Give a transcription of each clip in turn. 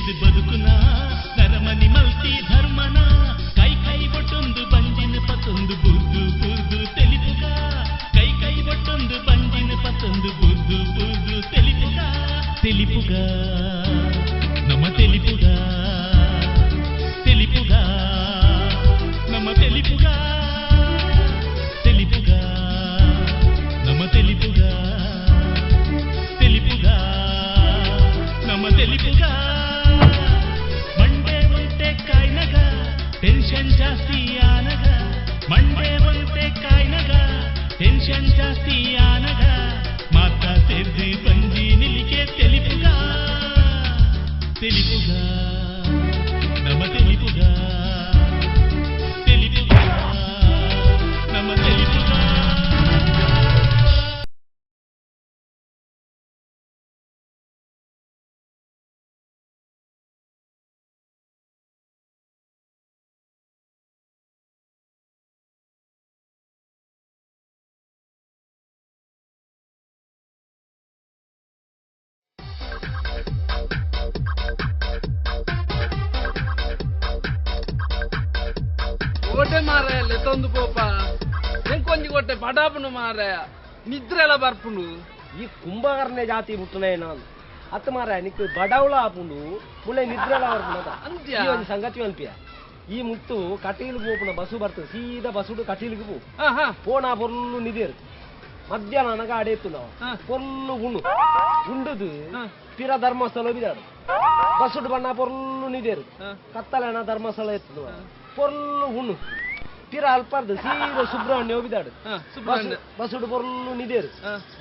ಇದು ಬದುಕುನ ನರಮನಿ ಮಲ್ತಿ ಧರ್ಮನ ಕೈ ಕೈ ಬೊಟ್ಟೊಂದು ಬಂಜಿನ ಪತ್ತೊಂದು ಬುರ್ದು ಬುರ್ದು ತೆಲಿಪುಗ ಕೈ ಕೈ ಬೊಟ್ಟೊಂದು ಬಂಜಿನ ಪತ್ತೊಂದು ಬುರ್ದು ಬುರ್ದು ತೆಲಿಪುಗ ತೆಲಿಪುಗ ನಮ್ಮ ತೆಲಿಪುಗ ತೆಲಿಪುಗ ನಮ್ಮ ತೆಲಿಪುಗ ತೆಲಿಪುಗ ನಮ್ಮ ತೆಲಿಪುಗ ತೆಲಿಪುಗ ನಮ್ಮ ತೆಲಿಪುಗ ಮಂಡೆ ಒಂಟೆ ಕಾಯ್ನಗ ಟೆನ್ಷನ್ ಜಾಸ್ತಿ ಆನಗ ಮಂಡೆ ಒಂಟೆ ಕಾಯ್ನಗ ಟೆನ್ಷನ್ ಜಾಸ್ತಿ ಆನಗ ಮಾತಾ ಸೇರ್ದು ಬಂಜಿ ನಿಲಿಕೆ ತೆಲಿಪುಗ ತೆಲಿಪುಗ ನಮ್ಮ ತೆಲಿಪುಗ ತೆಲಿಪುಗ ನಮ್ಮ ತೆಲಿಪುಗ ಕೊಟ್ಟೆ ಮಾರಾಯ ಲೆತ್ತೊಂದು ಪೋಪ ಎಂಕೊಂಜಿ ಕೊಟ್ಟೆ ಪಟಾಪುನು ಮಾರಾಯ ನಿದ್ರೆ ಎಲ್ಲ ಬರ್ಪುಂಡು ಈ ಕುಂಭಕರ್ಣೆ ಜಾತಿ ಮುಟ್ಟನೆ ನಾನು ಅತ್ತ ಮಾರಾಯ ನಿಕ್ ಬಡವಳ ಆಪುಂಡು ಮುಳ್ಳೆ ನಿದ್ರೆ ಎಲ್ಲ ಬರ್ಪುಂಡು ಅಂತ್ಯ ಒಂದು ಸಂಗತಿ ಅನ್ಪಿಯ ಈ ಮುತ್ತು ಕಟೀಲ್ಗೆ ಹೋಪುನ ಬಸ್ಸು ಬರ್ತದೆ ಸೀದಾ ಬಸ್ಸುಡು ಕಟೀಲ್ಗೆ ಪೋ ಪೋಣ ಪೊರ್ಲು ನಿದೇರು ಮಧ್ಯಾಹ್ನ ನನಗ ಅಡೆತ್ತು ನಾವು ಪೊರ್ಲು ಉಣ್ಣು ಉಂಡುದು ಪಿರ ಧರ್ಮಸ್ಥಳ ಬಿದಾಡು ಬಸ್ಸುಡು ಬಣ್ಣ ಪೊರ್ಲು ನಿದೇರು ಕತ್ತಲೆಣ ಧರ್ಮಸ್ಥಳ ಎತ್ತದು ಪೊರ್ಲು ಉಣ್ಣು ಪಿರ ಅಲ್ಪಾರ್ದು ಸೀದಾ ಸುಬ್ರಹ್ಮಣ್ಯ ಹೋಗಿದಾಡು ಬಸ್ಸುಡು ಪೊರ್ಲು ನಿದೇರು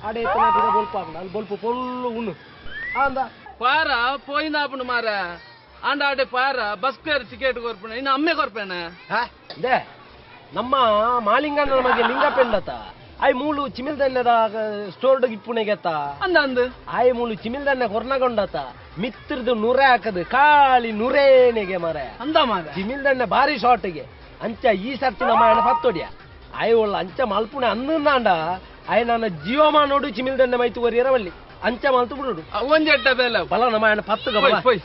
ಅಡೆ ಎತ್ತನ ಪಿರ ಬೊಲ್ಪ ಅಲ್ಲಿ ಬೊಲ್ಪ ಪೊರ್ಲು ಉಣ್ಣು ಅಂದ ಪಾರ ಪೋಯಿಂದಾಪುಂಡು ಮಾರ ಆಂಡ ಆಡೆ ಪಾರ ಬಸ್ ಫೇರ್ ಟಿಕೆಟ್ ಕೊರ್ಪುಣ ಇನ್ನು ಅಮ್ಮೆ ಕೊರ್ಪೇನ ದೇ ನಮ್ಮ ಮಾಲಿಂಗನ ಬಗ್ಗೆ ಲಿಂಗಪೆಂಡತ ಆಯ್ ಮೂಲು ಚಿಮಿಲ್ದನ್ನೆದ ಸ್ಟೋರ್ಡ್ ಇಪ್ಪುಣೆಗೆತ್ತ ಅಂದ ಆಯ್ ಮೂಲು ಚಿಮಿಲ್ದನ್ನೆ ಕೊರ್ನಗೊಂಡತ ಮಿತ್ರದು ನುರೆ ಹಾಕದು ಕಾಳಿ ನುರೇನೆಗೆ ಮರ ಅಂದ ಮಾರ ಚಿಮಿಲ್ದನ್ನೆ ಭಾರಿ ಶಾರ್ಟ್ಗೆ ಅಂಚ ಈ ಸರ್ತಿ ನಮ್ಮ ಅಣ್ಣ ಪತ್ತೊಡಿಯ ಆಯ್ ಒಳ್ಳ ಅಂಚ ಮಲ್ಪುಣೆ ಅಂದಾಂಡ ಆಯ್ ನನ್ನ ಜೀವಮ ನೋಡು ಚಿಮಿಲ್ದನ್ನೆ ಮೈತು ಒರಿಯರವಲ್ಲಿ ಅಂಚ ಮಲ್ತು ಬಿಡು ಒಂಜೆಟ್ಟ ಬೇಲ ಬಲ ನಮ್ಮ ಅಣ್ಣ ಪತ್ತು ಪೊಯ್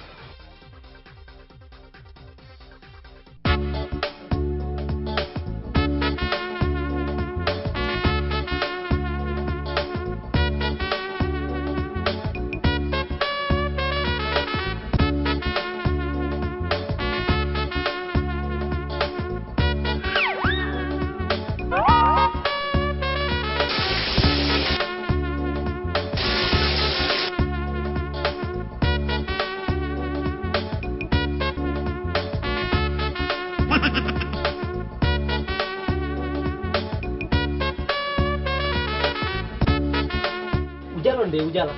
ಉಜಾಲ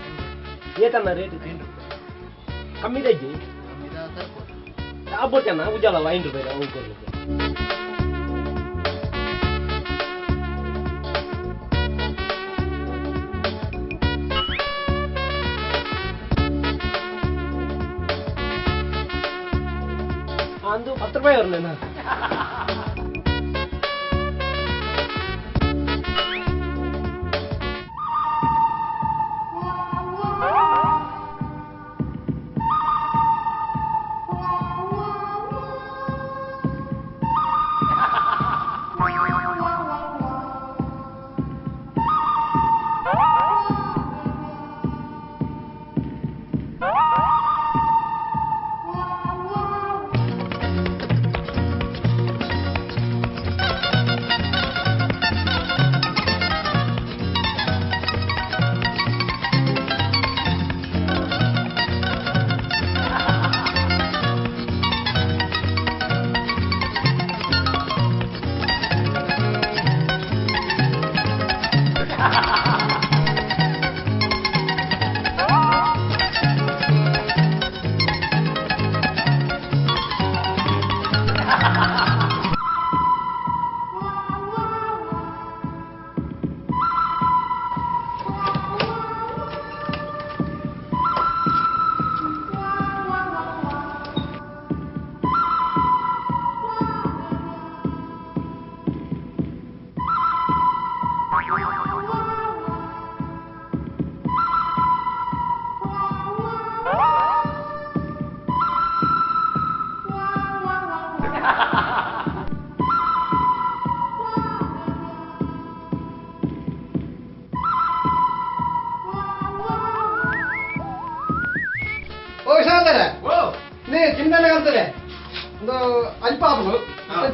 ಏಕನ್ನ ರೇಟ್ ಕಮ್ಮಿ ದಜ್ಜಿ ಅಬ್ಬೊಟ್ಟನ ಉಜಾಲ 5 ರೂಪಾಯಿ ಅವು ಕೊಡ್ಲಿಕ್ಕೆ ಅಂದು 10 ರೂಪಾಯಿ ಅವರನ್ನ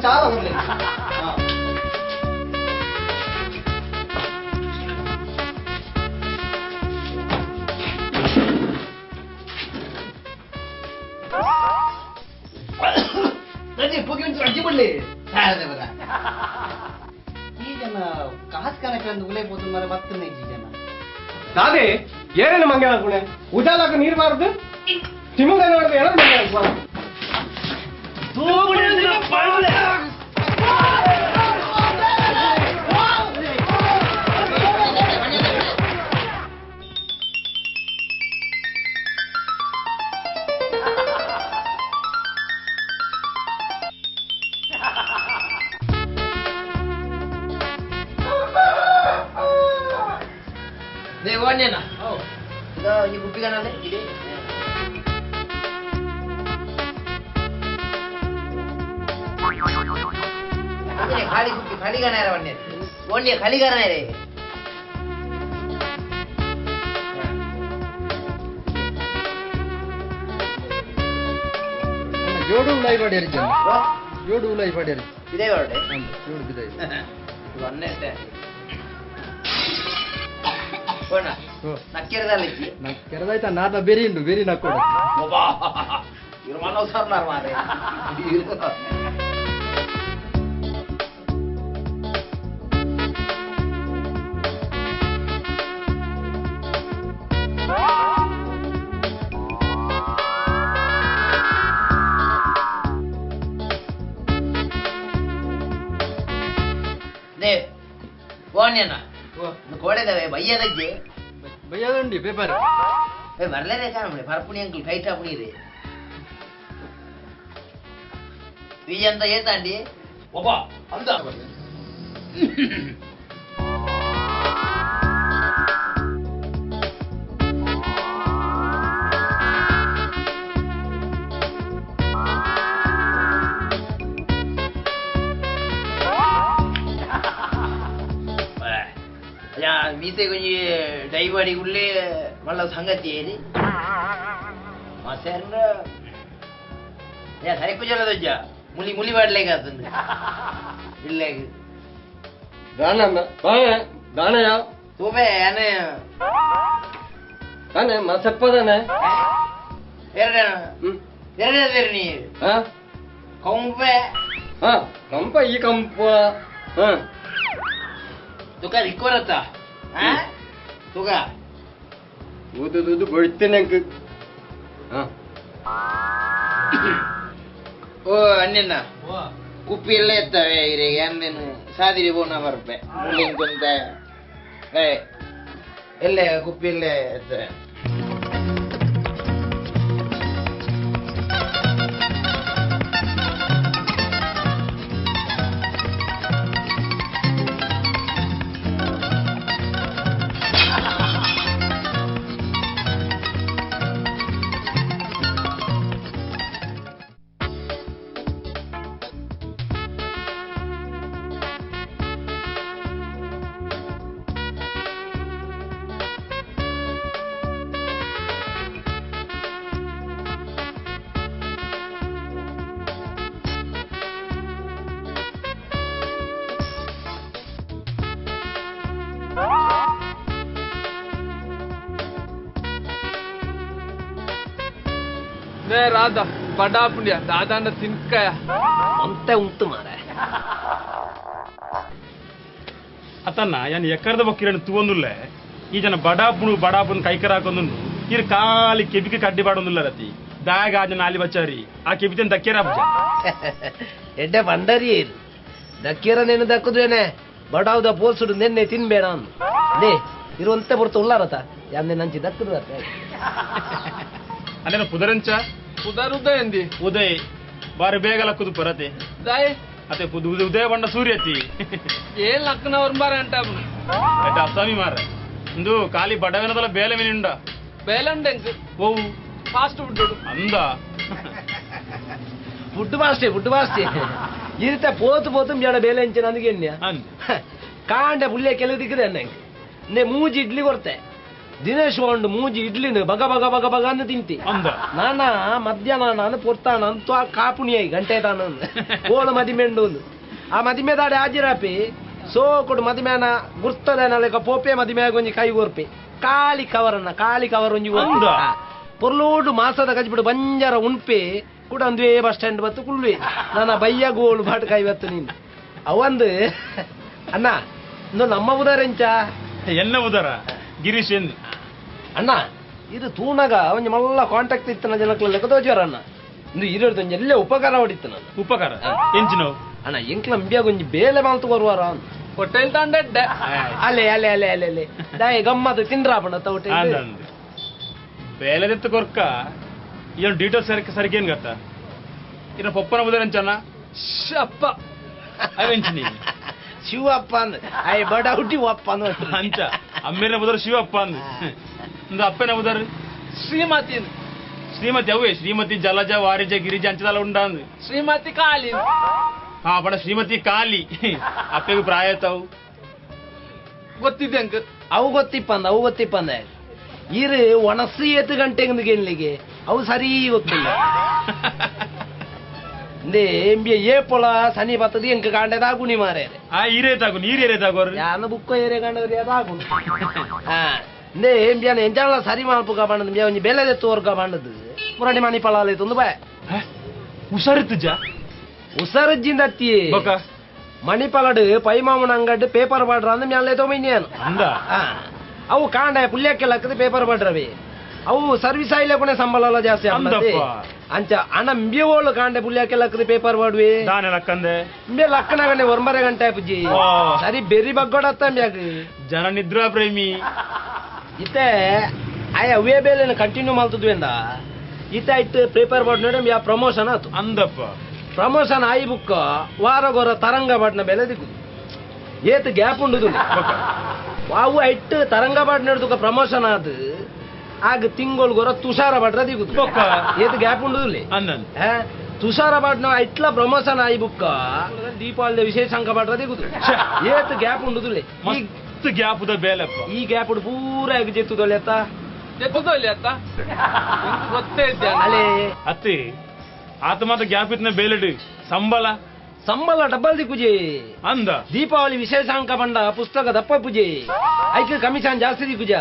చాలా ఉండలేదు అజ్జిపండి ఈ జನ ಕಾಸು ಕನಕ ಉಲೈపోతుంది మరి ಬರ್ತದೆ ಈ ಜನ ದಾದೆ ಏನೇನು ಮಂಗೆ ಹಾಕೋಣೆ ಉಜಾಲಕ್ಕೆ ನೀರು ಬಾರದು ತಿಮ್ಮಗ ನೋಡಿದ್ರೆ ಎಲ್ಲ ಮಂಗೆ ಹಾಕುವ ದೇವಣ್ಣನ ಈ ಗುಪ್ಪಿಗನಲ್ಲೇ ಇದೆ ಖಾಲಿ ಗುಪ್ಪಿ ಖಾಲಿಗನ ಒಣ್ಣೆ ಒಣ್ಣೆ ಖಾಲಿಗನ ಇದೆ ಜೋಡು ಉಲಾಯಿ ಪಾಡ್ಯಾರಿ ಜೋಡು ಉಲಾಯಿ ಪಾಡ್ಯಾರಿ ಇದೇ ಹೊರಟೆ ಜೋಡು ಬಿದ್ದಾಯಿ ಒಣ್ಣೆ ನಕ್ಕೆರದಲ್ಲಿ ಕೆರದಾಯ್ತಾ ನಾದ ಬೇರೆ ಉಂಡು ಬೇರೆ ನಕ್ಕೊಡ ಇವ್ರು ಮನೋ ಸರ್ನಾರ್ ಮಾರೆ ದೇ ಓಣ್ಯನ ಕೋಡೆದವೆ ಬಯ್ಯದಜ್ಜೆ ಬಯ್ಯದುಂಡಿ ಪೇಪರ್ ಬರ್ಲೇನೆ ಕಾಣೆ ಪರಪುಣಿ ಅಂಕಲ್ ಕೈಟಾಪುಣಿ ಇದೆ ವಿಜಯ ಅಂತ ಏತಾಂಡಿ ಒಬ್ಬ ಅಂತ மீசை கொஞ்சம் டைவாடிக்குள்ளே நல்ல சங்கத்தி ஏறி மாசேர்ல சரி சொல்லதா முலி முலி வாடலே காத்துண்டு இல்லை ದಾನಯಾ ತೂಬೆ ಏನೇ ತಾನೆ ಮಸಪ್ಪದಾನೆ ಎರಡೇ ನೀ ಕೊಂಬೆ ಕಂಪ ಈ ಕಂಪ ತುಕ ರಿಕ್ಕೋರತ್ತ ತುಕ ಊದು ಬಡಿತೇನೆ ಓ ಅಣ್ಣನ ಕುಪ್ಪಿ ಎಲ್ಲ ಇರ್ತವೆ ಇರಿಗೆ ಅಂದೇನು ಸಾದಿರಿ ಬೋನ ಬರ್ಪೆ ಮುಳ್ಳಿಂಕೊಂತ ಎಲ್ಲೇ ಕುಪ್ಪಿ ಎಲ್ಲೇ ಇರ್ತವೆ ರಾಧ ಬಡಾಪುಂಡಿಯ ದಾದಾಂಡ ತಿನ್ಕಾಯ ಅಂತ ಉಂಟು ಮಾರ ಅತನ್ನ ಯಾನ್ ಎಕ್ಕರದ ಬಕ್ಕಿರನ್ನು ತೂವೊಂದುಲ್ಲೆ ಈ ಜನ ಬಡಾಪುನ್ ಕೈಕರ ಹಾಕೊಂದುಂಡು ಇರ್ ಕಾಲಿ ಕೆಬಿಕೆ ಕಡ್ಡಿ ಬಾಡೊಂದುಲ್ಲ ರತಿ ದಾಗ ಆ ಜನ ಆಲಿ ಬಚ್ಚಾರಿ ಆ ಕೆಬಿತನ್ ದಕ್ಕೆರ ಬಚ್ಚ ಎಡ್ಡೆ ಬಂಡರಿ ಇರು ದಕ್ಕಿರ ನೆನು ದಕ್ಕುದೇನೆ ಬಡಾವ್ದ ಪೋಲ್ಸುಡು ನೆನ್ನೆ ತಿನ್ಬೇಡ ಅಂದು ಲೇ ಇರುವಂತೆ ಬರ್ತು ಉಳ್ಳಾರತ ಯಾನೆ ನಂಚಿ ದಕ್ಕದು ಅಲ್ಲೇನ ಪುದರಂಚ ಉದರುದ ಎಂದಿ ಉದಯ್ ಬಾರಿ ಬೇಗ ಲಕ್ಕುದು ಪರತೆ ದಾಯ್ ಅತೆ ಉದಯ ಬಂಡ ಸೂರ್ಯತಿ ಏನ್ ಲಕ್ಕನವ್ರ ಬಾರ ಅಂಟಾಪು ಎಡ್ಡ ಅಸ್ಸಾಮಿ ಮಾರ ಇಂದು ಖಾಲಿ ಬಡವೆನದಲ್ಲ ಬೇಲೆ ಮಿನಿಂಡ ಬೇಲಂಡೆಂಕ್ ಓವು ಫಾಸ್ಟ್ ಫುಡ್ ಅಂದ ಫುಡ್ ಮಾಸ್ಟೇ ಇರುತ್ತೆ పోతు జడ ಬೇಲೆಂಚೆ ನನಗೆ ಅಂದ್ ಕಾಂಡೆ ಪುಳ್ಳೆ ಕೆಲವು ದಿಕ್ಕದೆ ಅನ್ನಂಗೆ ನೇ ಮೂಜಿ ಇಡ್ಲಿ ಕೊಡ್ತೆ ದಿನೇಶ್ ಒಂದು ಮೂಜಿ ಇಡ್ಲಿನ ಬಗ ಬಗ ಬಗ ಬಗ ಅಂತ ತಿಂತಿ ಅಂದ ನಾನ ಮಧ್ಯಾಹ್ನ ನಾನು ಪೊರ್ತಾನ ಅಂತ ಕಾಪುಣಿಯಾಯಿ ಗಂಟೆ ತಾನ ಓಳು ಮದಿಮೆಂಡು ಆ ಮದಿಮೆ ದಾಡೆ ಹಾಜಿರಾಪಿ ಸೋಕುಡು ಮದಿಮೆನ ಗುರ್ತದೇನ ಲೆಕ್ಕ ಪೋಪೆ ಮದಿಮೆಯಾಗ ಒಂಜಿ ಕೈ ಓರ್ಪಿ ಕಾಳಿ ಕವರ್ ಒಂಜಿ ಅಂದ ಪೊರ್ಲೋಡು ಮಾಸದ ಕಜ್ಬಿಡು ಬಂಜಾರ ಉಣ್ಪೆ ಕೂಡ ಒಂದೇ ಬಸ್ ಸ್ಟ್ಯಾಂಡ್ ಬತ್ತು ಕುಳ್ವೆ ನನ್ನ ಬಯ್ಯ ಗೋಳು ಬಾಟ್ ಕೈ ಬತ್ತು ನೀನು ಅವಂದು ಅಣ್ಣ ಇನ್ನು ನಮ್ಮ ಉದಾರೆಂಚ ಎನ್ನ ಉದರ ಗಿರೀಶ್ ಎಂದು ಅಣ್ಣ ಇದು ತೂಣಗ ಒಂಜಿ ಮಲ್ಲ ಕಾಂಟ್ಯಾಕ್ಟ್ ಇತ್ತು ನನ್ನ ಜನಕ್ಲ ಲೆಕ್ಕ ತೋಜಾರ ಅಣ್ಣ ಇಂದು ಇರೋದು ಒಂಜಿ ಎಲ್ಲೇ ಉಪಕಾರ ಹೊಡಿತ್ತು ನಾನು ಉಪಕಾರ ಎಂಚಿನವು ಅಣ್ಣ ಎಂಕ್ಲ ಅಂಬಿಯಾಗ ಒಂಜಿ ಬೇಲೆ ಮಾಲ್ತು ಬರುವಾರ ಅಂತ ಹೋಟೆಲ್ ತಂಡಡ್ಡೆ ಅಲೆ ಅಲೆ ಅಲೆ ಅಲೆ ಅಲೆ ದಾಯ ಗಮ್ಮತ್ತು ತಿಂದ್ರಾಪಣ ಹೋಟೆಲ್ ಬೇಲೆದೆತ್ತು ಕೊರ್ಕ ಏನು ಡೀಟೇಲ್ಸ್ ಸರಿಗೆ ಏನ್ ಗತ್ತ ಇನ್ನ ಪಪ್ಪನ ಉದರಂಚನ ಶಪ್ಪ ಅವೆಂಚಿನಿ ಶಿವಪ್ಪ ಅಂದ್ ಅಯ್ಯ ಬಡ ಹುಟ್ಟಿ ಅಪ್ಪ ಅಂಚ ಅಮ್ಮೇನ ಉದರ ಶಿವಪ್ಪ ಅಂದ್ ಇಂದು ಅಪ್ಪನ ಉದರ್ ಶ್ರೀಮತಿ ಶ್ರೀಮತಿ ಅವೇ ಶ್ರೀಮತಿ ಜಲಜ ವಾರಿಜ ಗಿರಿಜ ಅಂಚದಲ್ಲ ಉಂಡ ಅಂದ್ ಶ್ರೀಮತಿ ಕಾಳಿ ಹಾ ಬಡ ಶ್ರೀಮತಿ ಕಾಲಿ ಅಪ್ಪೆಗೂ ಪ್ರಾಯ ಆಯ್ತಾವು ಗೊತ್ತಿದೆ ಅಂಕ ಅವು ಗೊತ್ತಿಪ್ಪಂದ ಇರು ಒಣಸಿ ಎತ್ತು ಗಂಟೆಗೆ ಗೆಲ್ಲಿಗೆ ಅವು ಸರಿ ಗೊತ್ತಿಲ್ಲ ಎಂಬಿಯ ಏಪೊಳ ಸನಿ ಬತ್ತದ ಎಂಕ ಕಾಂಡದ ಆಗುಣಿ ಮಾರೇ ಆ ಈರೇತಾಗು ನೀರ್ ಏರೇತಾಗೋರು ಯಾನ ಬುಕ್ಕ ಏರೆ ಕಾಂಡವ್ರಿ ಅದಾಗು ಎಂಬಿಯನ ಎಂಜಾಳ ಸರಿ ಮಾಲ್ಪುಗ ಬಂಡದು ಒಂಜಿ ಬೆಲೆದೆ ತೋರ್ಗ ಬಂಡದು ಪುರಾಣಿ ಮಣಿ ಪಳಾಲೈತು ಒಂದು ಬಾಯ್ ಹುಷಾರಿತ್ತು ಜಾ ಉಸರಜ್ಜಿಂದತ್ತಿ ಬೊಕ ಮಣಿಪಾಲಡು ಪೈಮಾಮನ ಅಂಗಡ್ ಪೇಪರ್ ಬಾಡ್ರ ಅಂದ್ ಮ್ಯಾಲೆ ತೊಗೊಂಡಿಯಾನು ಅಂದ ಅವು ಕಾಂಡ ಪುಲ್ಯಕ್ಕೆ ಲಕ್ಕದ ಪೇಪರ್ ಬಾಡ್ರವೆ ಅವು ಸರ್ವಿಸ್ ಆಯ್ಲೆ ಕೊನೆ ಸಂಬಳ ಜಾಸ್ತಿ ಅಂದಪ್ಪ ಅಂಚ ಅಣ್ಣ ಬಿಯೋಳು ಕಾಂಡೆ ಪುಲ್ಯಕ್ಕೆ ಲಕ್ಕದ ಪೇಪರ್ ಬಾಡ್ವಿ ದಾನೆ ಲಕ್ಕಂದೆ ಇಂಬೆ ಲಕ್ಕನ ಗಂಟೆ ಒಂಬರೆ ಗಂಟೆ ಪುಜ್ಜಿ ಸರಿ ಬೆರಿ ಬಗ್ಗೋಡತ್ತ ಮ್ಯಾಗ ಜನ ನಿದ್ರಾ ಪ್ರೇಮಿ ಇತ್ತೆ ಆಯ ಅವೇ ಬೇಲೆ ಕಂಟಿನ್ಯೂ ಮಾಡ್ತಿದ್ವಿ ಅಂದ ಇತ್ತ ಇಟ್ಟು ಪೇಪರ್ ಬಾಡ್ ನೋಡಿ ಯಾ ಪ್ರಮೋಷನ್ ಆತು ಅಂದಪ್ಪ ಪ್ರಮೋಷನ್ ಆಯಿ ಬುಕ್ಕ ವಾರಗೊರ ತರಂಗ ಬಾಡ್ನ ಬೆಲೆ ದಿಕ್ಕುದು ಏತ್ ಗ್ಯಾಪ್ ಉಂಡುದು ಅವು ಇಟ್ಟು ತರಂಗ ಬಾಡ್ ನಡೆದುಕ ಪ್ರಮೋಷನ್ ಆದ ಆಗ ತಿಂಗೊಳ್ಗೊರ ತುಷಾರ ಬಾಡ್ರ ದಿಗುದು ಏತ್ ಗ್ಯಾಪ್ ಉಂಡುದು ಅಂದನ್ ತುಷಾರ ಬಾಡ್ನ ಇಟ್ಲ ಪ್ರಮೋಷನ್ ಆಯಿ ಬುಕ್ಕ ದೀಪಾವಳಿ ವಿಶೇಷ ಅಂಕ ಬಾಡ್ರ ದಿಗುದು ಏತ್ ಗ್ಯಾಪ್ ಉಂಡುದು ಮಸ್ತ್ ಗ್ಯಾಪ್ ಉದ ಬೇಲಪ್ಪ ಈ ಗ್ಯಾಪ್ ಉಂಡು ಪೂರ ಜೆತ್ತುದೊಳ್ಳೆ ಅತ್ತ ಎತ್ತದೊಳ್ಳೆ ಅತ್ತ ಗೊತ್ತೇ ಇದ್ದೆ ಅಲೆ ಅತ್ತಿ ಆತ ಮಾತ್ರ ಗ್ಯಾಪ್ ಇತ್ನ ಬೇಲಡು ಸಂಬಳ ಡಬ್ಬಲ್ ದಿಕ್ಕುಜಿ ಅಂದ ದೀಪಾವಳಿ ವಿಶೇಷ ಅಂಕ ಬಂಡ ಪುಸ್ತಕ ದಪ್ಪ ಪೂಜೆ ಐಕೆ ಕಮಿಷನ್ ಜಾಸ್ತಿ ದಿಕ್ಕುಜ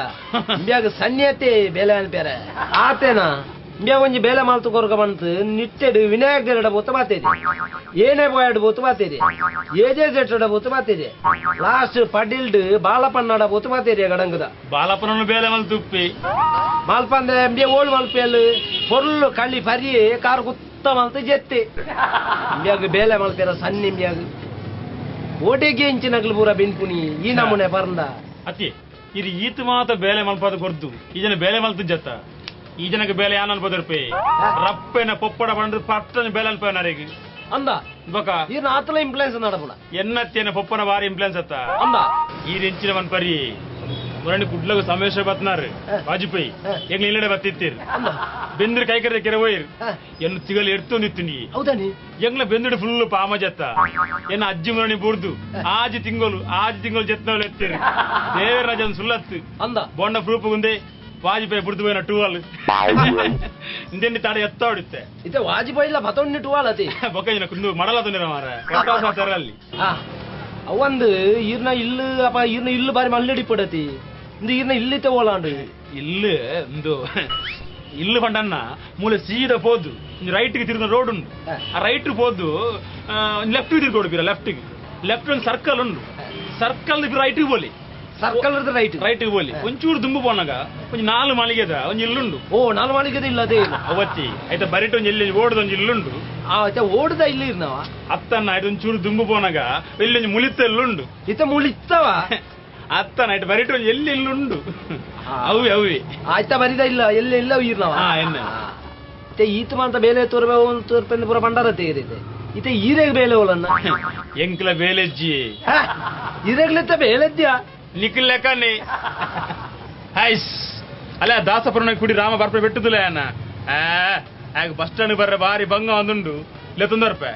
ಬ್ಯಾಗ ಸನ್ಯತೆ ಬೇಲೆ ಅನ್ಪೇರೆ ಆತೇನಾ ಬ್ಯಾ ಒಂಜಿ ಬೇಲೆ ಮಾಲ್ತು ಕೊರ್ಗ ಬಂತು ನಿಟ್ಟೆಡು ವಿನಾಯಕ್ ದೇರಡ ಬೊತ್ತು ಬಾತೇರಿ ಏನೇ ಬಾಯಡ್ ಬೊತ್ತು ಬಾತೇರಿ ಏಜೆ ಜೆಟ್ಟಡ ಬೊತ್ತು ಬಾತೇರಿ ಲಾಸ್ಟ್ ಪಡಿಲ್ಡ್ ಬಾಲಪನ್ನಡ ಬೊತ್ತು ಬಾತೇರಿ ಗಡಂಗದ ಬಾಲಪನ ಬೇಲೆ ಮಲ್ತುಪ್ಪಿ ಮಾಲ್ಪಂದೆ ಬ್ಯಾ ಓಳ್ ಮಲ್ಪೇಲ್ ಪೊರ್ಲು ಕಳ್ಳಿ ಪರಿ ಕಾರ್ ಕುತ್ತ ಮಲ್ತು ಜೆತ್ತೆ ಬ್ಯಾಗ ಬೇಲೆ ಮಲ್ಪೇರ ಸನ್ನಿ ಬ್ಯಾಗ ಓಟೆಗೆ ಇಂಚಿನಗ್ಲು ಪೂರ ಬೆನ್ಪುನಿ ಈ ನಮೂನೆ ಬರ್ಂದ ಅತಿ ಇದು ಈತ ಮಾತ ಬೇಲೆ ಮಲ್ಪದ ಕೊರ್ದು ಈ ಜನ ಬೇಲೆ ಮಲ್ತು ಜತ್ತ ಈ ಜನಕ್ಕೆ ಬೇಲೆ ಯಾನ್ ಅನ್ಬೋದರ್ಪೆ ರಪ್ಪೆನ ಪೊಪ್ಪಡ ಬಂದು ಪಟ್ಟನ ಬೇಲೆ ಅನ್ಪನರಿಗೆ ಅಂದ ಬೊಕ ಈರ್ನ ಆತಲ ಇಂಪ್ಲೂಯೆನ್ಸ್ ನಡಪುನ ಎನ್ನತ್ತೇನ ಪೊಪ್ಪನ ಬಾರಿ ಇಂಪ್ಲೂಯೆನ್ಸ್ ಅತ್ತ ಅಂದ ಈ ರೆಂಚಿನ ಒಂದ್ ಪರಿ ಮುರಣಿ ಕುಡ್ಲಗ ಸಮೇಶ ಬತ್ನಾರ್ ವಾಜಪೇಯಿ ಎಂಗ್ಲ ಇಲ್ಲಡೆ ಬತ್ತಿತ್ತೀರ್ ಬೆಂದ್ರ ಕೈ ಕರೆದ ಕೆರೆ ಹೋಯ್ರು ಎನ್ನು ತಿಗಲ್ ಎಡ್ತೊಂದಿತ್ತು ನೀ ಹೌದಾನಿ ಎಂಗ್ಲ ಬೆಂದುಡು ಫುಲ್ ಪಾಮ ಜತ್ತ ಎನ್ನ ಅಜ್ಜಿ ಮುರಣಿ ಬುರ್ದು ಆಜಿ ತಿಂಗಳು ಜತ್ನವಲ್ ಎತ್ತೀರಿ ದೇವರ ರಾಜನ್ ಸುಳ್ಳತ್ತು ಅಂದ ಬೊಂಡ ಪ್ರೂಫ್ ಗುಂದೆ ವಾಜಪೇಯಿ ಬುಡ್ದು ಹೋಯ್ನ ಟೂವಲ್ ಇಂದೆಂಡಿ ತಾಡ ಎತ್ತ ಹೊಡಿತ್ತೆ ಇತ್ತೆ ವಾಜಪೇಯಿ ಇಲ್ಲ ಬತೊಣ್ಣಿ ಟುವಾಲತಿ ಬೊಕ್ಕ ಕುಂದು ಮಡಲತಂದಿರ ಮಾರ ಅಲ್ಲಿ ಅವಂದು ಈರ್ನ ಇಲ್ಲು ಅಪ್ಪ ಈರ್ನ ಇಲ್ಲು ಬಾರಿ ಮಲ್ಲಡಿ ಪಡತಿ ಇಂದು ಈರ್ನ ಇಲ್ಲಿತ್ತೆ ಓಲಾಂಡು ಇಲ್ಲು ಒಂದು ಇಲ್ಲು ಪಂಡನ್ನ ಮೂಲೆ ಸೀದಾ ಪೋದು ರೈಟ್ ಗೆ ತಿರುಗಿದ ರೋಡ್ ಉಂಟು ಆ ರೈಟ್ ಪೋದು ಲೆಫ್ಟ್ ತಿರ್ಗೋಡ್ಬೀರ ಲೆಫ್ಟ್ ಒಂದು ಸರ್ಕಲ್ ಉಂಟು ಸರ್ಕಲ್ ರೈಟ್ ಬೋಲಿ ಸರ್ಕಲ್ ರೈಟ್ ಬೋಲಿ ಒಂಚೂರು ದುಂಬು ಪೋನಾಗ ಒಂಜಿ 4 ಮಾಳಿಗೆದ ಒಂಜಿ ಇಲ್ಲುಂಡು ಓ 4 ಮಾಳಿಗೆದ ಇಲ್ಲದೆ ಅವತ್ತಿ ಆಯ್ತಾ ಬರಿಟ್ ಒಂಜಿ ಎಲ್ಲಿ ಓಡದ ಒಂಜಿ ಇಲ್ಲುಂಡು ಆಯ್ತಾ ಓಡದ ಇಲ್ಲಿ ಇರ್ನವ ಅತ್ತನ್ನ ಆಯ್ತು ಒಂಚೂರು ದುಂಬು ಪೋನಾಗ ಎಲ್ಲಿ ಒಂಜಿ ಮುಳಿತ ಎಲ್ಲುಂಡು ಇತ್ತ ಮುಳಿತ್ತವ ಅತ್ತನ ಆಯ್ತು ಬರಿಟ್ ಒಂಜಿ ಎಲ್ಲಿ ಇಲ್ಲುಂಡು ಅವಿ ಆಯ್ತಾ ಬರಿದ ಇಲ್ಲ ಎಲ್ಲಿ ಇಲ್ಲ ಇರ್ನವ ಈತ ಮಾತ ಬೇಲೆ ತೋರ್ಪೆಂದು ಪೂರ ಬಂಡಾರ ತೆಗೆದಿದೆ ಇತ ಈರೆಗ್ ಬೇಲೆ ಓಲನ್ನ ಎಂಕ್ಲ ಬೇಲೆಜ್ಜಿ ಈರೆಗ್ಲಿತ್ತ ಬೇಲೆದ್ಯಾ ನಿಖಿಲ್ ಲೆಕ್ಕನೆ ಹೈಸ್ ಅಲ್ಲ ದಾಸಪುರನ ಕುಡಿ ರಾಮ ಬರ್ಪೆ ಬೆಟ್ಟುದಿಲ್ಲ ಅನ್ನ ಆಗ ಬಸ್ ಸ್ಟ್ಯಾಂಡ್ ಬರ್ರೆ ಬಾರಿ ಬಂಗ ಒಂದುಂಡು ಇಲ್ಲ ತೊಂದರ್ಪೆ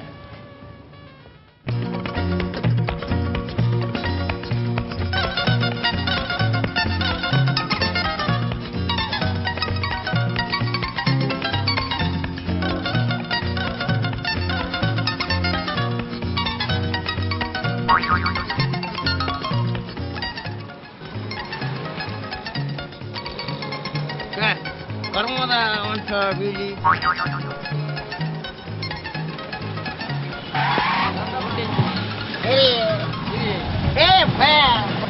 ಕರ್ಮದ ಒಂಟ ಬೀಳಿ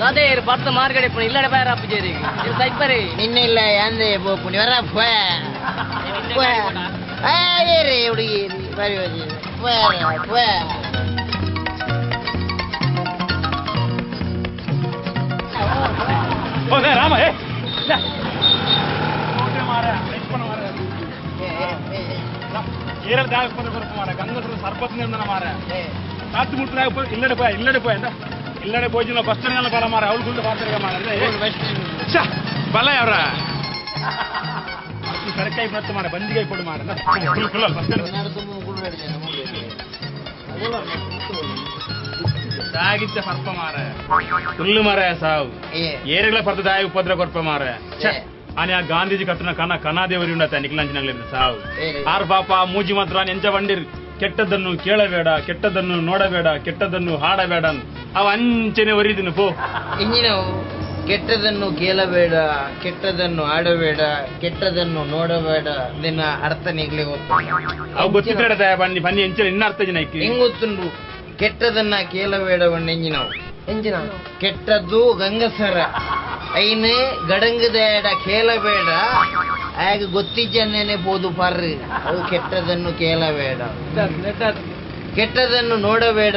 ಅದೇ ಭತ್ತ ಮಾರ್ಗಡೆ ಇಲ್ಲಡೆ ಬೇರೆ ಅಪ್ಪಜೇರಿ ಸೈಪರಿ ನಿನ್ನೆಲ್ಲ ಅಂದೆ ಬೋಪುನಿ ವರ ಏರಿ ಹುಡುಗಿ ಬರಿ ರಾಮ ಏರಲ್ಲಿ ದಾಗ ಕೊರಪ ಮಾರ ಗಂಗಸರು ಸರ್ಪತ್ ನಿರ್ಮಾಣ ಮಾರ ಕಾತು ಮುಟ್ಟ ಇಲ್ಲಡೆ ಪೋಯ ಅಂತ ಇಲ್ಲಡೆ ಪೋಜಿನ ಬಸ್ ಸ್ಟ್ಯಾಂಡ್ ಬಲ ಮಾರ ಅವ್ಳು ಗುಂಡು ಪಾತ್ರ ಮಾರ ಬಲ ಅವ್ರ ಸರಕಾಯಿ ಬತ್ತ ಮಾರ ಬಂದಿಗೆ ಕೊಡು ಮಾರ ಬಸ್ ದಾಗಿದ್ದ ಸರ್ಪ ಮಾರ ಹುಲ್ಲು ಮಾರ ಸಾವು ಏರೆಗಳ ಪರ್ದ ದಾಯ ಉಪದ್ರ ಕೊರಪ ಮಾರ అని ఆ గాంధీజీ కట్టిన కనాదేవరి ఉండత నిఖిಲಾಂಜನಗಳಿಂದ ಸಾವು ಆರ್ ಪಾಪ ಮೂಜಿ ಮಾತ್ರ ಎಂಚ ಬಂದಿರ್ ಕೆಟ್ಟದನ್ನು ಕೇಳಬೇಡ ಕೆಟ್ಟದನ್ನು ನೋಡಬೇಡ ಕೆಟ್ಟದನ್ನು ಹಾಡಬೇಡ ಅವ ಅಂಚನೆ ಒರಿದಿನ ಪೋ ಇಂಜಿನವು ಕೆಟ್ಟದನ್ನು ಕೇಳಬೇಡ ಕೆಟ್ಟದನ್ನು ಆಡಬೇಡ ಕೆಟ್ಟದನ್ನು ನೋಡಬೇಡ ಇದನ್ನ ಅರ್ಥ ನಿಗ್ಲಿ ಅವು ಗೊತ್ತಿದ್ರೆ ಬನ್ನಿ ಬನ್ನಿ ಎಂಚನೆ ಇನ್ನ ಅರ್ಥ ಜನ ಹೆಂಗ್ ಗೊತ್ತುಂಡು ಕೆಟ್ಟದನ್ನ ಕೇಳಬೇಡವಣ್ಣ ಎಂಜಿನ ಕೆಟ್ಟದ್ದು ಗಂಗಸರ ಐನು ಗಡಂಗದೇಡ ಕೇಳಬೇಡ ಆಗ ಗೊತ್ತಿಜ್ಜನ್ನೇನೆ ಪೋದು ಪರ್ರಿ ಅವು ಕೆಟ್ಟದನ್ನು ಕೇಳಬೇಡ ಕೆಟ್ಟದನ್ನು ನೋಡಬೇಡ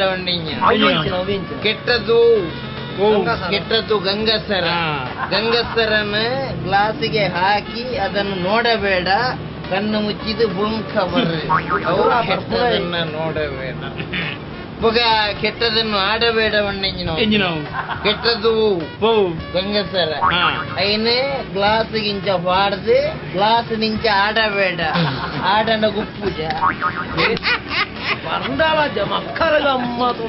ಕೆಟ್ಟದ್ದು ಗಂಗಸರನ್ನು ಗ್ಲಾಸಿಗೆ ಹಾಕಿ ಅದನ್ನು ನೋಡಬೇಡ ಕಣ್ಣು ಮುಚ್ಚಿದು ಬುಳ್ಕ ಬರ್ರಿ ಅವು ಕೆಟ್ಟದನ್ನ ನೋಡಬೇಡ ಪುಗ ಕೆಟ್ಟದನ್ನು ಆಡಬೇಡವಣ್ಣೆಂಜಿನವು ಕೆಟ್ಟದ್ದು ಗಂಗಸರ ಐನು ಗ್ಲಾಸ್ ಗಿಂಚ ಪಾಡ್ದು ಗ್ಲಾಸ್ ನಿಂಚ ಆಡಬೇಡ ಆಡನ ಗುಪ್ಪುಜ ಮಕ್ಕಳ ಗಮ್ಮತ್ತು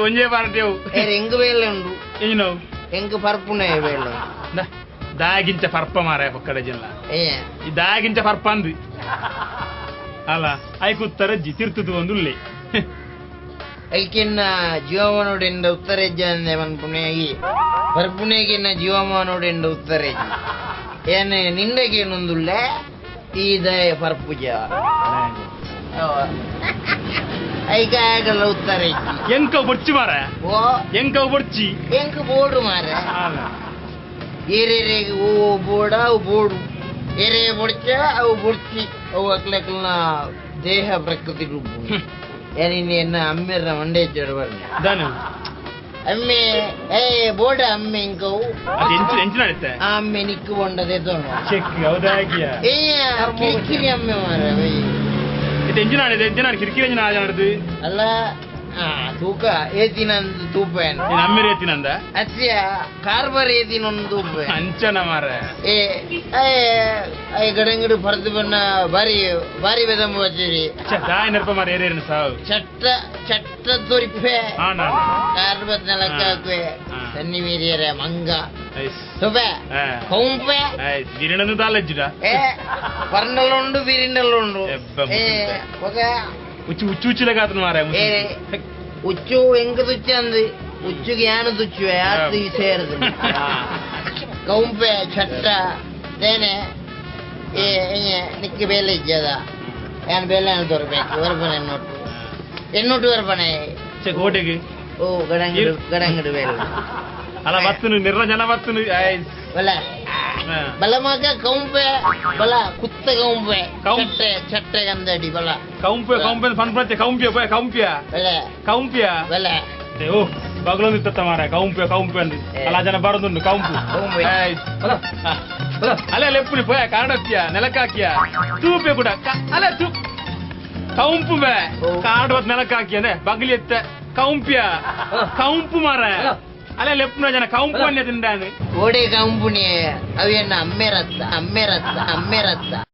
ಒಂಜೇ ಪಾರ್ಟಿಯವು ಎಂಗ್ ಬೇಲೆ ಉಂಡು ಎಂಗ್ ಪರ್ಪುನೆ ಬೇಲೆ ದಾಗಿಂಚ ಪರ್ಪ ಮಾರ ಒಕ್ಕಡೆ ಜಿಲ್ಲ ಈ ದಾಗಿಂಚ ಪರ್ಪ ಅಂದು ಅಲ್ಲ ಐಕುತ್ತರಜ್ಜಿ ತಿರ್ತದು ಒಂದು ಉಳ್ಳೆ ಐಕಿನ್ನ ಜೀವಮಾನೋಡೆಂಡ ಉತ್ತರಜ್ಜ ಅಂದೆ ಪನ್ಪುಣೆಯಾಗಿ ಪರ್ಪುಣೆಗಿನ್ನ ಜೀವಮಾನೋಡೆಂಡ ಉತ್ತರಜ್ಜಿ ಏನೇ ನಿಂಡೆಗೇನೊಂದುಳ್ಳೆ ಈ ದಯ ಪರ್ಪುಜ ಐಕ ಆಗಲ್ಲ ಉತ್ತರಜ್ಜಿ ಎಂಕ ಬೊಡ್ಚಿ ಮಾರ ಓ ಎಂಕ ಬೊಡ್ಚಿ ಎಂಕ ಬೋಡು ಮಾರ ಏರೇರೆಗೆ ಅವು ಬೋಡ ಅವು ಬೋಡು ಏರೇ ಬೊಡ್ಚ ಅವು ಬೊಡ್ಚಿ ಅವು ಅಕ್ಲಕ್ಲ ದೇಹ ಪ್ರಕೃತಿ ರೂಪ ಏನಿನ್ನ ಅಮ್ಮೆರ ಮಂಡೆ ಜಡ ಬರ್ನೆ ಅಮ್ಮೆ ಬೋಡ ಅಮ್ಮೆ ಇಂಕವು ಅಮ್ಮೆ ನಿಕ್ಕು ಕೊಂಡದೆ ಕಿರಿಕಿರಿ ಅಮ್ಮೆ ಮಾರ ಕಿರಿಕಿರಿ ಅಲ್ಲ ತೂಕ ಏತಿನಂದು ತೂಪ ಅಮ್ಮಿರ ಏತಿನಂದ ಅಚ್ಚಿಯ ಕಾರ್ಬಾರ್ ಏತಿನೊಂದು ತೂಪ ಅಂಚನ ಮಾರ ಗಡಂಗಡು ಪರದು ಬಣ್ಣ ಬಾರಿ ಬಾರಿ ಬೆದಂಬ ವಚ್ಚಿರಿ ದಾಯ ನೆರಪ ಮಾರ ಏರೇನು ಸಾವು ಚಟ್ಟ ತೋರಿಪೆ ಕಾರ್ಬತ್ ನೆಲಕ್ಕಾಕ್ವೆ ಸನ್ನಿ ಮೀರಿಯರೆ ಮಂಗ ತುಪೆ ಕೌಂಪೆ ಬಿರಿಣನು ತಾಲಜ್ಜಿಡ ಪರ್ನಲ್ಲುಂಡು ಬಿರಿನಲ್ಲುಂಡು ಉಚ್ಚು ಉಚ್ಚುಲೆಗಾತನು ಮಾರ ಉಚ್ಚು ಹೆಂಗ ತುಚ್ಚಂದು ಉಚ್ಚುಗೆ ಯಾನು ತುಚ್ಚುವೆ ಅದು ಈ ಸೇರದು ಕೌಂಪೆ ಚಟ್ಟ ತೇನೆ ನಿಕ್ಕೆ ಬೇಲೆ ಇಜ್ಜದ ಏನ್ ಬೇಲೆ ತೋರ್ಬೇಕು ವರ್ಪನೆ ಎನ್ನೊಟ್ಟು ವರ್ಪನೆ ಕೋಟೆಗೆ ಓ ಗಡಂಗಡು ಬೇಲೆ ಅಲ್ಲ ಬತ್ತನು ನಿರ್ರಂಜನ ಬತ್ತನು ಬಲ ಬಲಮಗ ಕೌಂಪೆ ಬಲ ಕುತ್ತ ಕೌಂಪೆ ಚಟ್ಟೆ ಗಂದಡಿ ಬಲ ಕೌಂಪೆ ಪನ್ಪ್ರತ್ಯ ಕೌಂಪ್ಯ ಬಲ ಓ ಬಗ್ಲೊಂದು ಇತ್ತ ಮಾರ ಕೌಂಪೆ ಅಂದು ಅಲ್ಲ ಜನ ಬರೋದುಂಡು ಕೌಂಪು ಅಲ್ಲ ಲೆಪ್ಪುನಿ ಪೋಯ ಕಾಡಕ್ಕಿಯ ನೆಲಕ್ಕಾಕಿಯ ತೂಪೆ ಕೂಡ ಅಲ್ಲ ತೂ ಕೌಂಪು ಬೇ ಕಾಡು ನೆಲಕ್ಕಾಕಿಯನೆ ಬಗ್ಲಿ ಎತ್ತ ಕೌಂಪು ಮಾರ ಅಲ್ಲ ಲೆಪ್ಪುನ ಜನ ಕೌಂಪು ಅನ್ಯ ತಿಂದಾನೆ ಓಡೆ ಕೌಂಪುನಿ ಅವೇನ ಅಮ್ಮೆ ರತ್ತ